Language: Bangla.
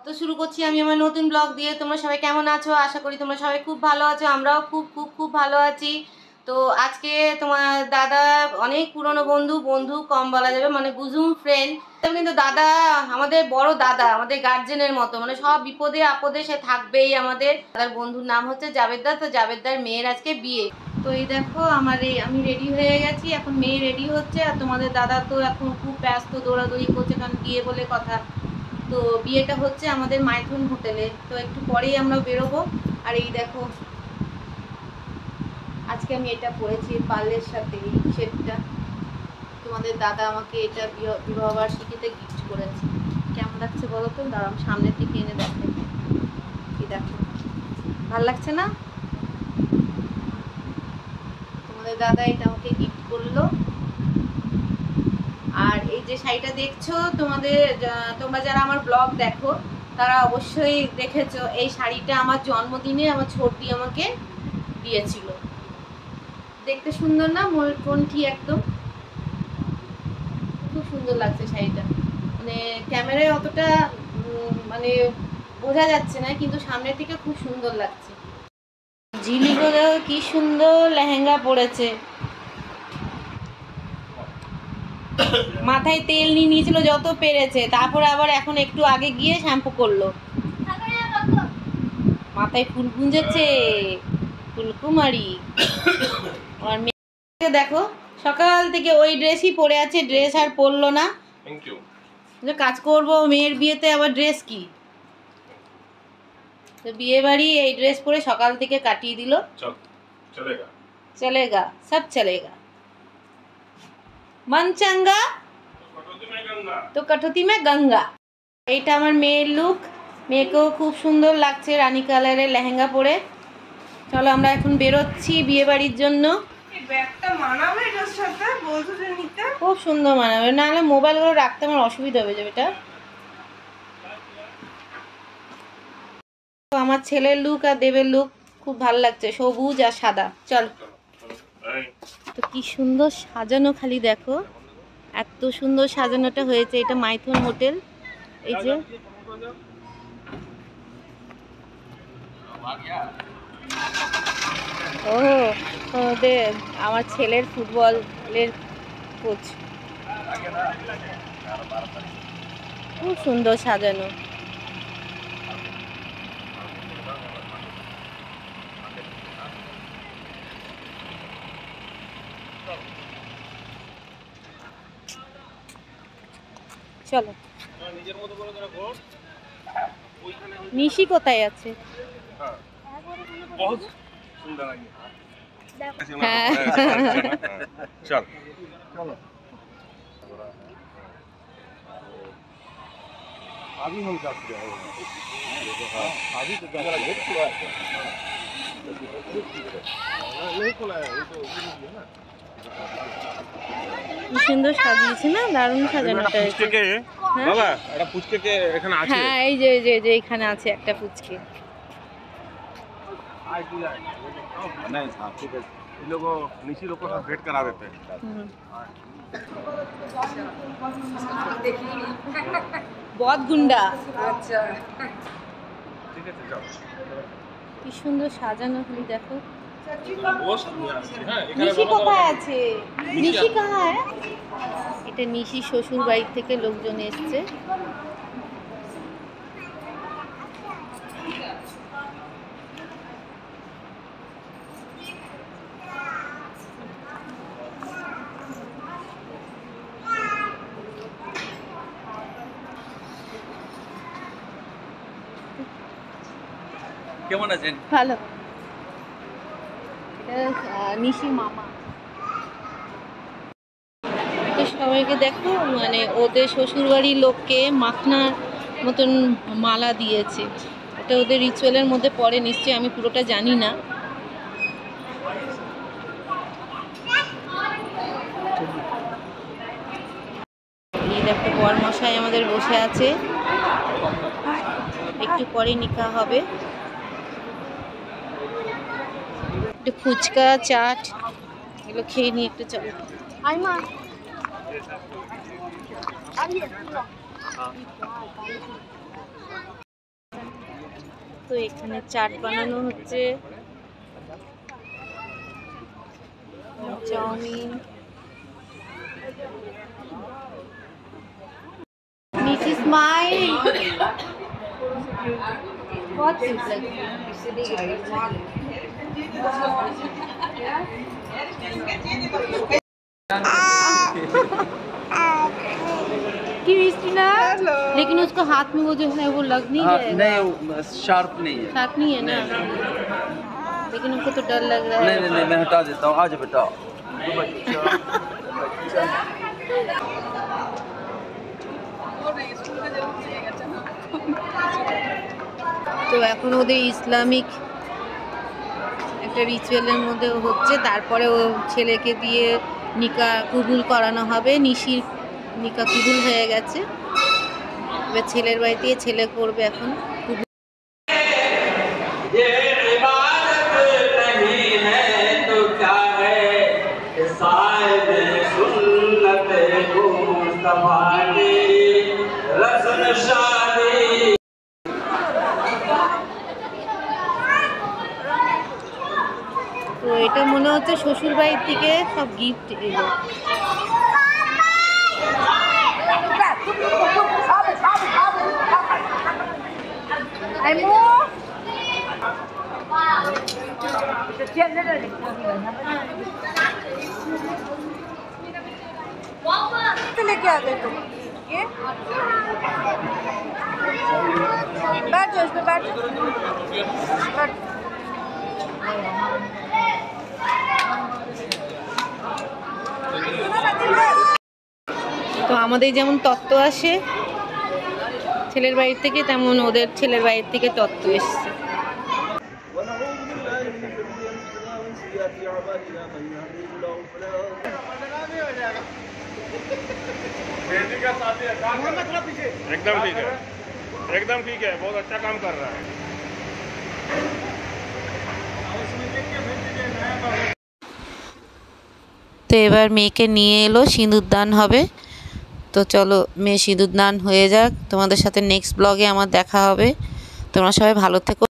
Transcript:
তো শুরু করছি আমি আমার নতুন ব্লগ দিয়ে। তোমরা সবাই কেমন আছো? আশা করি তোমরা সবাই খুব ভালো আছো। আমরাও খুব খুব খুব ভালো আছি। তো আজকে তোমার দাদা অনেক পুরনো বন্ধু কম বলা যাবে, মানে বুঝুম ফ্রেন্ড, কিন্তু দাদা আমাদের বড় দাদা, আমাদের গার্জেনের মতো, মানে সব বিপদে আপদে সে থাকবেই আমাদের। দাদার বন্ধুর নাম হচ্ছে জাবেদদা। তো জাবেদদার মেয়ের আজকে বিয়ে। তো এই দেখো আমি রেডি হয়ে গেছি, এখন মেয়ে রেডি হচ্ছে। আর তোমাদের দাদা তো এখন খুব ব্যস্ত, দৌড়াদৌড়ি করছে, কারণ বিয়ে বলে কথা। তো বিয়েটা হচ্ছে আমাদের মাইথন হোটেলে। তো একটু পরেই আমরা বেরোবো। আর এই দেখো আজকে আমি এটা পরেছি পার্লের সাথে, এই সেটটা তোমাদের দাদা আমাকে এটা বিবাহবার্ষিকীতে গিফট করেছে। কেমন লাগছে বলো তো? দাঁড়াম সামনের দিকে এনে দেখো, কি দেখো, ভালো লাগছে না? তোমাদের দাদা এটা আমাকে গিফট করলো। আর এই যে শাড়িটা দেখছো, তোমরা যারা আমার ব্লগ দেখো তারা অবশ্যই দেখেছো, এই শাড়িটা আমার জন্মদিনে আমার ছোটদি আমাকে দিয়েছিল। দেখতে সুন্দর না? ময়ূরকণ্ঠী একদম, খুব সুন্দর লাগছে শাড়িটা। মানে ক্যামেরায় অতটা মানে বোঝা যাচ্ছে না, কিন্তু সামনের থেকে খুব সুন্দর লাগছে। ঝিলিকো দেখো কি সুন্দর লেহেঙ্গা পরেছে, মাথায় তেল নিয়ে নিয়েছিল যত পেরেছে, তারপরে আবার এখন একটু আগে গিয়ে শ্যাম্পু করলো, মাথায় ফুল গুঁজেছে, ফুলকুমারী। আর মেয়েকে দেখো সকাল থেকে ওই ড্রেসই পরে আছে, ড্রেস আর পরলো না। কাজ করবো মেয়ের বিয়েতে, আবার ড্রেস কি? তো বিয়ে বাড়ি এই ড্রেস পরে সকাল থেকে কাটিয়ে দিল। চলেগা সব চলেগা, মন চাঙ্গা তো কঠতি মে গঙ্গা। এইটা আমার মেয়ের লুক, মেয়েকেও খুব সুন্দর লাগছে রানী কালারের লেহেঙ্গা পরে। চলো আমরা এখন বেরোচ্ছি বিয়ে বাড়ির জন্য। খুব সুন্দর মানাবে, নাহলে মোবাইলগুলো রাখতে আমার অসুবিধা হয়ে যাবে। এটা আমার ছেলের লুক আর দেবের লুক খুব ভালো লাগছে, সবুজ আর সাদা। চল, তো কি সুন্দর সাজানো, খালি দেখো এত সুন্দর সাজানোটা হয়েছে। এটা মাইথন হোটেল। এই যে ও ওদের আমার ছেলের ফুটবলের কোচ, খুব সুন্দর সাজানো। চলো, নিশি কোথায় আছে? হ্যাঁ চল চলো। अभी हम जाते हैं, अभी तो जाना है, खुला है नहीं, खुला है वो तो है ना। কি সুন্দর সাজিয়েছে না, দারুণ সাজানোটা হয়েছে। বাবা এটা পুচকে কে এখানে আছে? হ্যাঁ এই যে যে এখানে আছে একটা পুচকে। नहीं साहब ठीक है, इन लोगों निशी लोग को सब वेट करा देते हैं। बहुत गुंडा। अच्छा ठीक है जाओ। কি সুন্দর সাজানো, খালি দেখো। হ্যাঁ নিশি কোথায় আছে? নিশি কাহা? এটা নিশি শ্বশুর বাড়ি থেকে লোকজন এসছে। কেমন আছেন? ভালো। নিশি মামা। তো সবাইকে দেখো, মানে ওদের শ্বশুরবাড়ির লোককে মাখনার মতন মালা দিয়েছে। এটা ওদের রিচুয়ালের মধ্যে পড়ে নিশ্চয়ই, আমি পুরোটা জানি না। এই দেখো বরমশাই আমাদের বসে আছে, একটু পরে নিকা হবে। একটু ফুচকা চাট এগুলো খেয়ে নিয়ে একটু চলো। আইমা তো এখানে চাট বানানো হচ্ছে, chow mein. Mrs. Smile. What is it? Christina, लेकिन उसको हाथ में वो जो है वो लग नहीं जाएगा। नहीं शार्प नहीं है। शार्प नहीं है ना, लेकिन उनको तो डर लग रहा है। नहीं नहीं मैं हटा देता हूँ, आज बेटा। তো এখন ওদের ইসলামিক একটা রিচুয়ালের মধ্যে হচ্ছে, তারপরে ও ছেলেকে দিয়ে নিকা কবুল করানো হবে। নিশির নিকা কবুল হয়ে গেছে, এবার ছেলের বাড়িতে ছেলে করবে এখন কবুল। তো এটা মনে হচ্ছে শ্বশুর বাড়ির থেকে সব গিফট এলো। लेके आ गए तुम ये बैठ जाओ, इसमें बैठ जाओ। তো আমাদের যেমন তত্ত্ব আসে ছেলের বাড়ির থেকে, তেমন ওদের ছেলের বাড়ির থেকে তত্ত্ব এসছে। एकदम ठीक है, एकदम ठीक है, बहुत अच्छा काम कर रहा है। তো এবার মেয়েকে নিয়ে এলো, সিঁদুরদান হবে। তো চলো মেয়ে সিঁদুরদান হয়ে যাক, তোমাদের সাথে নেক্সট ব্লগে আমার দেখা হবে। তোমরা সবাই ভালো থেকো।